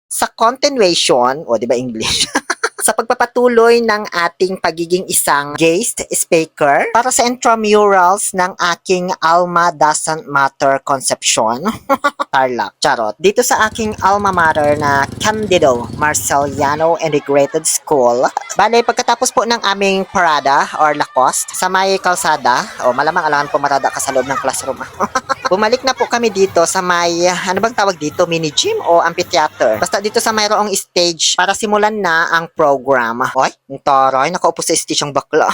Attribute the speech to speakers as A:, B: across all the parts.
A: Sa continuation, o di ba English? Sa pagpapatuloy ng ating pagiging isang guest speaker para sa intramurals ng aking Alma Doesn't Matter Concepcion. Tarlac, charot. Dito sa aking alma mater na Candido Marceliano Integrated School. Bale, pagkatapos po ng aming parada or Lacoste sa may kalsada, o malamang alangan pumarada ka sa loob ng classroom. Bumalik na po kami dito sa may, ano bang tawag dito, mini gym o amphitheater. Basta dito sa mayroong stage para simulan na ang program. Oy, ang taray, nakaupo sa stage ang bakla.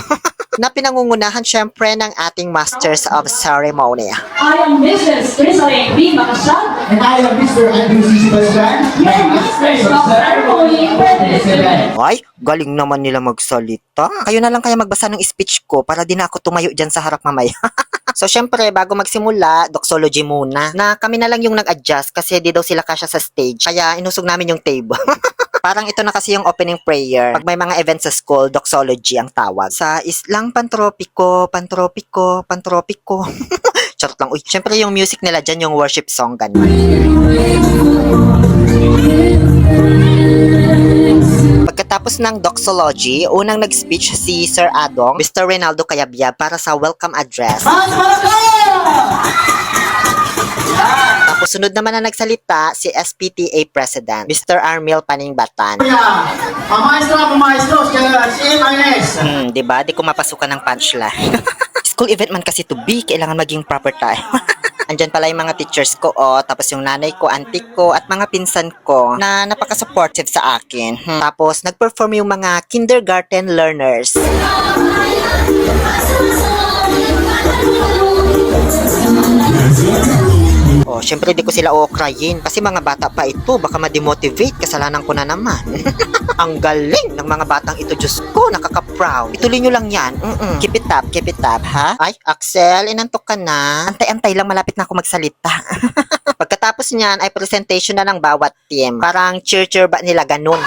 A: Na pinangungunahan syempre ng ating Masters of Ceremony.
B: I am Mrs. Rizalyn B. Makasad.
C: And I am Mr. Andrew C. Sebastian.
B: Your Masters of Ceremony for this event.
A: Ay, galing naman nila magsalita. Kayo na lang kaya magbasa ng speech ko para di na ako tumayo dyan sa harap mamaya. So, syempre, bago magsimula, doxology muna. Na kami na lang yung nag-adjust kasi di daw sila kasya sa stage. Kaya inusog namin yung table. Parang ito na kasi yung opening prayer. Pag may mga events sa school, doxology ang tawag. Sa islang pantropiko. Charot lang. Uy, syempre yung music nila dyan, yung worship song, ganun. Pagkatapos ng doxology, unang nag-speech si Sir Adong, Mr. Reynaldo Cayabyab para sa welcome address. Tapos sunod naman na nagsalita si SPTA President, Mr. Armil Paningbatan.
C: Maestro, CMIS.
A: Diba? Di ko mapasukan ng punchline. School event man kasi to be, kailangan maging proper tayo. Andyan pala yung mga teachers ko, tapos yung nanay ko, auntie ko, at mga pinsan ko na napaka-supportive sa akin. Tapos nag-perform yung mga kindergarten learners. Syempre di ko sila ukrayin kasi mga bata pa ito, baka ma-demotivate, kasalanan ko na naman. Ang galing ng mga batang ito, Diyos ko, nakaka-proud. Ituloy nyo lang yan. Keep it up, ha? Ay, Axel, inantok ka na. Antay-antay lang, malapit na ako magsalita. Pagkatapos niyan ay presentation na ng bawat team. Parang cheer-cheer ba nila, ganun.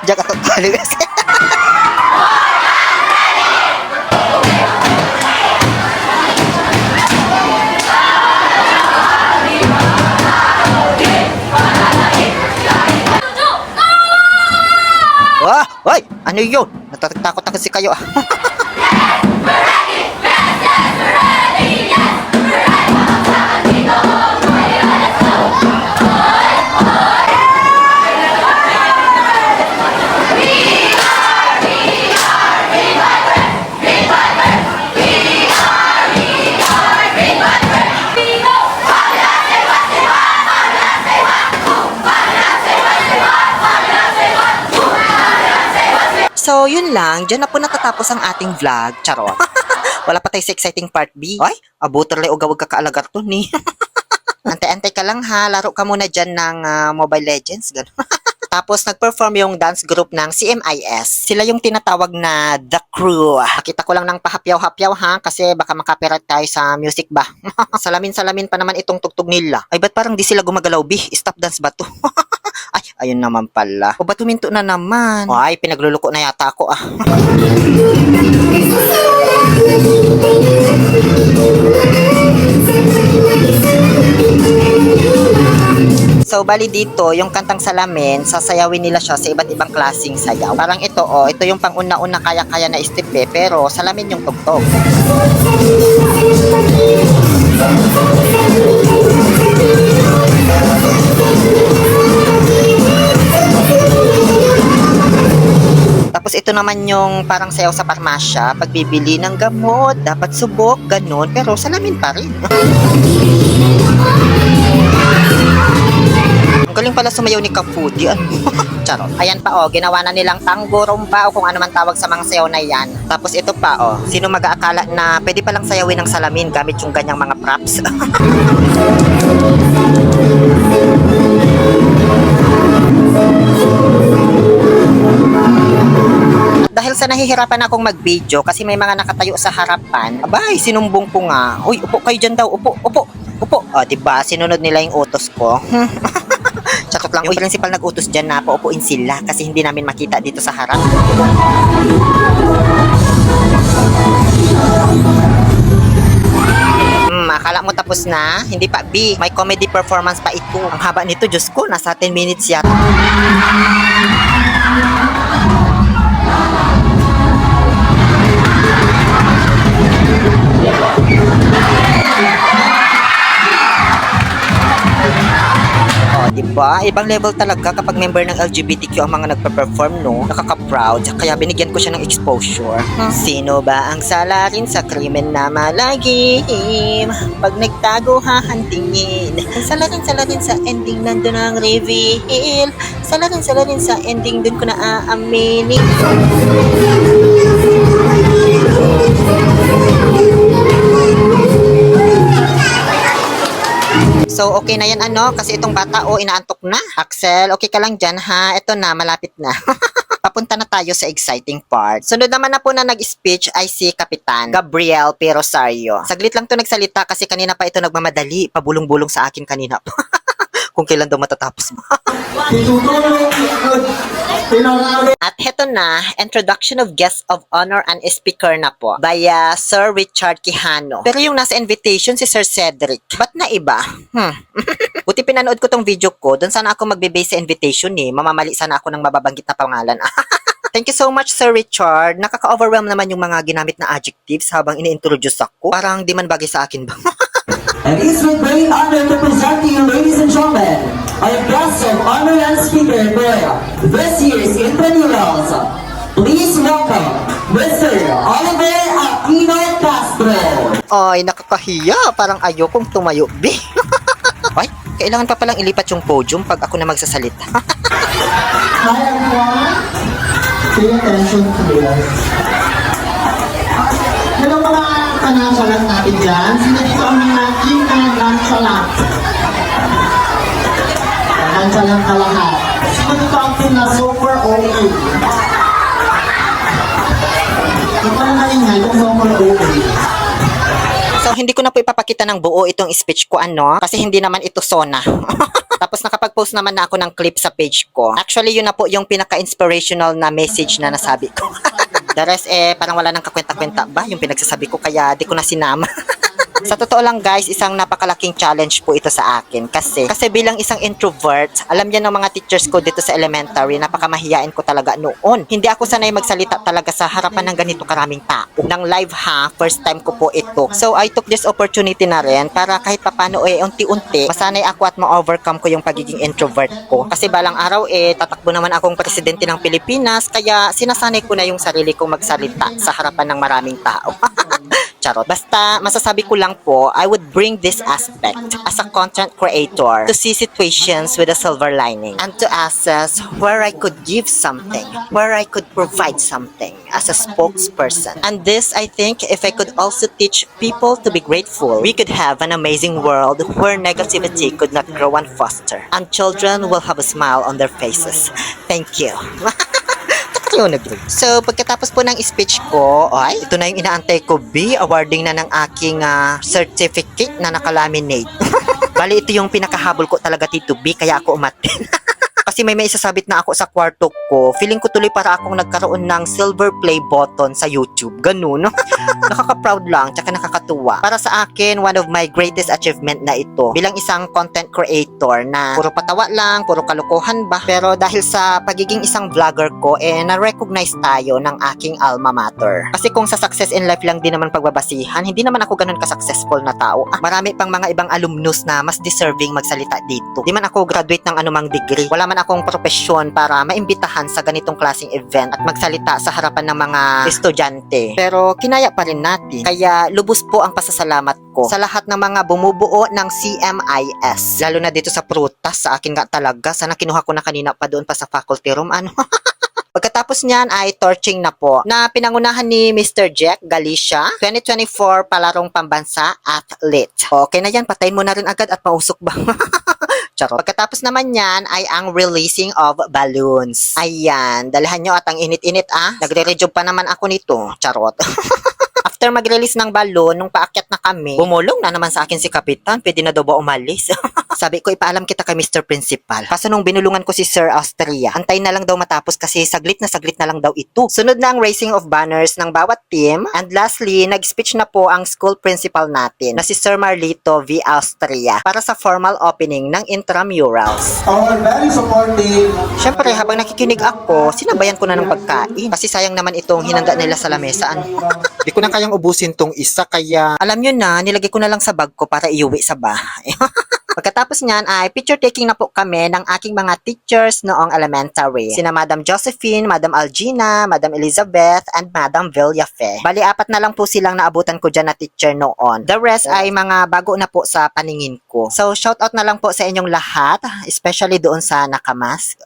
A: Diyan ako talis. Wah, hoy, ano yun? Natatakot na kasi kayo. So, yun lang. Diyan na po natatapos ang ating vlog. Charot. Wala pa tayo sa exciting part B. Ay, abuterle o gawag kakaalagar to ni. Antay-antay ka lang ha. Laro ka muna dyan ng Mobile Legends. Tapos, nag-perform yung dance group ng CMIS. Sila yung tinatawag na The Crew. Nakita ko lang ng pahapyaw-hapyaw ha, kasi baka makapirate tayo sa music ba. Salamin-salamin pa naman itong tugtog nila. Ay, ba't parang di sila gumagalaw, bi? Stop dance ba to? Ay, ayun naman pala. O ba't huminto na naman? Ay, pinagluluko na yata ako ah. So, bali dito, yung kantang salamin, sasayawin nila siya sa iba't ibang klaseng sayaw. Parang ito, ito yung pang-una-una kaya-kaya na step pero salamin yung tugtog. Tapos ito naman yung parang sayaw sa parmasya, pagbibili ng gamot, dapat subok, ganun, pero salamin pa rin. Ang galing pala sumayaw ni Kapudi. Charot. Ayan pa ginawa na nilang tango, rumba o kung ano man tawag sa mga sayaw na yan. Tapos ito pa sino mag-aakala na pwede palang sayawin ng salamin gamit yung ganyang mga props. dahil sa nahihirapan akong mag-video kasi may mga nakatayo sa harapan, abay, sinumbong ko nga, uy, upo kayo dyan daw, upo, upo, upo. O, diba, sinunod nila yung utos ko. Charot lang, uy, principal nag-utos dyan na paupuin sila kasi hindi namin makita dito sa harap. Akala mo tapos na? Hindi pa, B. May comedy performance pa ito. Ang haba nito, Diyos ko, nasa 10 minutes yata. Diba? Ibang level talaga kapag member ng LGBTQ ang mga nagpa-perform, no? Nakaka-proud, kaya binigyan ko siya ng exposure. Sino ba ang salarin sa krimen na malagim? Pag nagtago hahantingin. Salarin sa ending nandun ang reveal. Salarin sa ending dun ko na aaminin. So, okay na yan ano? Kasi itong bata, inaantok na. Axel, okay ka lang dyan ha? Ito na, malapit na. Papunta na tayo sa exciting part. Sunod naman na po na nag-speech ay si Kapitan Gabriel P. Rosario. Saglit lang to nagsalita kasi kanina pa ito nagmamadali. Pabulong-bulong sa akin kanina. Kung kailan daw matatapos mo. At heto na, introduction of guest of honor and speaker na po by Sir Richard Quijano. Pero yung nasa invitation si Sir Cedric. Ba't na iba? Buti pinanood ko tong video ko, doon sana ako magbe-base sa invitation eh. Mamamali sana ako ng mababanggit na pangalan. Thank you so much, Sir Richard. Nakaka-overwhelm naman yung mga ginamit na adjectives habang ini-introduce ako. Parang di man bagay sa akin ba?
D: And it's with great honor to present to you, ladies and gentlemen, our guest of honor and speaker for this year's intramurals. Please welcome Mr. Oliver Aquino Castro.
A: Ay, nakakahiya. Parang ayokong tumayo, be. Ay, kailangan pa palang ilipat yung podium pag ako na magsasalita.
C: Hi everyone. Pay attention please. Hello mga kanansalat natin dyan. Sino dito ang mga kinanansalat? Kanansalat ka lahat. Sino dito ang na super OA? Ito na naingay kung super OA.
A: So, hindi ko na po ipapakita ng buo itong speech ko, ano? Kasi hindi naman ito sona. Tapos nakapag-post naman na ako ng clip sa page ko. Actually, yun na po yung pinaka-inspirational na message na nasabi ko. The rest, parang wala nang kakwenta-kwenta ba yung pinagsasabi ko, kaya di ko na sinama. Sa totoo lang guys, isang napakalaking challenge po ito sa akin. Kasi bilang isang introvert, alam yan ng mga teachers ko dito sa elementary, napakamahiyain ko talaga noon. Hindi ako sanay magsalita talaga sa harapan ng ganito karaming tao. Nang live ha, first time ko po ito. So I took this opportunity na rin para kahit papano unti-unti, masanay ako at ma-overcome ko yung pagiging introvert ko. Kasi balang araw tatakbo naman akong presidente ng Pilipinas, kaya sinasanay ko na yung sarili kong magsalita sa harapan ng maraming tao. Charot. Basta, masasabi ko lang po, I would bring this aspect as a content creator to see situations with a silver lining and to assess where I could give something, where I could provide something as a spokesperson. And this, I think, if I could also teach people to be grateful, we could have an amazing world where negativity could not grow and foster, and children will have a smile on their faces. Thank you. So, pagkatapos po ng speech ko, ay, ito na yung inaantay ko, B, awarding na ng aking certificate na nakalaminate. Bali, ito yung pinakahabol ko talaga, Tito B, kaya ako umatin. Kasi may isasabit na ako sa kwarto ko. Feeling ko tuloy para akong nagkaroon ng silver play button sa YouTube. Ganun. Nakaka-proud lang, tsaka nakakatuwa. Para sa akin, one of my greatest achievement na ito. Bilang isang content creator na puro patawa lang, puro kalokohan ba. Pero dahil sa pagiging isang vlogger ko, na-recognize tayo ng aking alma mater. Kasi kung sa success in life lang din naman pagbabasihan, hindi naman ako ganun ka-successful na tao. Marami pang mga ibang alumnus na mas deserving magsalita dito. Di man ako graduate ng anumang degree. Wala man akong propesyon para maimbitahan sa ganitong klaseng event at magsalita sa harapan ng mga estudyante. Pero kinaya pa rin natin. Kaya lubos po ang pasasalamat ko sa lahat ng mga bumubuo ng CMIS. Lalo na dito sa prutas, sa akin nga talaga. Sana kinuha ko na kanina pa doon pa sa faculty room. Pagkatapos niyan ay torching na po na pinangunahan ni Mr. Jack Galicia, 2024 palarong pambansa athlete. Okay na yan, patayin mo na rin agad at mausok ba? Charot. Pagkatapos naman yan ay ang releasing of balloons. Ayan, dalahan nyo at ang init-init Nagre-rejob pa naman ako nito. Charot. After mag-release ng balloon, nung paakyat na kami, bumulong na naman sa akin si Kapitan. Pwede na daw ba umalis? Sabi ko, ipaalam kita kay Mr. Principal. Kaso nung binulungan ko si Sir Austria, antay na lang daw matapos kasi saglit na lang daw ito. Sunod na ang raising of banners ng bawat team. And lastly, nag-speech na po ang school principal natin na si Sir Marlito V. Austria para sa formal opening ng intramurals.
C: Our very supportive.
A: Siyempre, habang nakikinig ako, sinabayan ko na ng pagkain. Kasi sayang naman itong hinanda nila sa lamesa. Di ko na kayang ubusin tong isa, kaya alam nyo na, nilagay ko na lang sa bag ko para iuwi sa bahay. Pagkatapos niyan ay picture taking na po kami ng aking mga teachers noong elementary. Sina Madam Josephine, Madam Algina, Madam Elizabeth, and Madam Villafe. Bali, 4 na lang po silang naabutan ko dyan na teacher noon. The rest ay mga bago na po sa paningin ko. So, shout out na lang po sa inyong lahat, especially doon sa nakamask.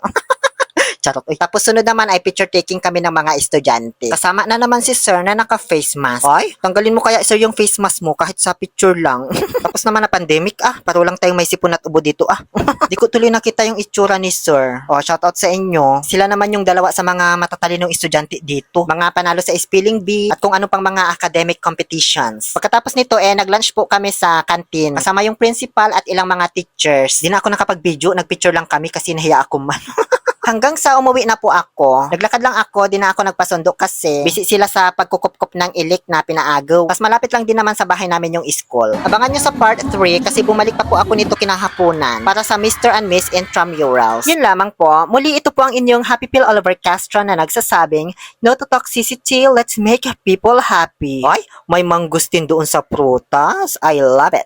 A: Charot. Tapos sunod naman ay picture taking kami ng mga estudyante. Kasama na naman si Sir na naka-face mask. Ay, tanggalin mo kaya Sir yung face mask mo kahit sa picture lang. Tapos naman na pandemic paro lang tayong may sipon at ubo dito Di ko tuloy nakita yung itsura ni Sir. Shout out sa inyo. Sila naman yung dalawa sa mga matatalinong estudyante dito. Mga panalo sa spelling bee at kung ano pang mga academic competitions. Pagkatapos nito nag-lunch po kami sa canteen. Kasama yung principal at ilang mga teachers. Di na ako nakapag-video, nag-picture lang kami kasi nahiya ako man. Hanggang sa umuwi na po ako, naglakad lang ako, di na ako nagpasundo kasi busy sila sa pagkukup-kup ng ilik na pinaagaw. Mas malapit lang din naman sa bahay namin yung school. Abangan nyo sa part 3 kasi bumalik pa po ako nito kinahaponan para sa Mr. and Miss Intramurals. Yun lamang po, muli ito po ang inyong Happy Pill Oliver Castro na nagsasabing, no to toxicity, let's make people happy. Ay, may mangustin doon sa prutas. I love it.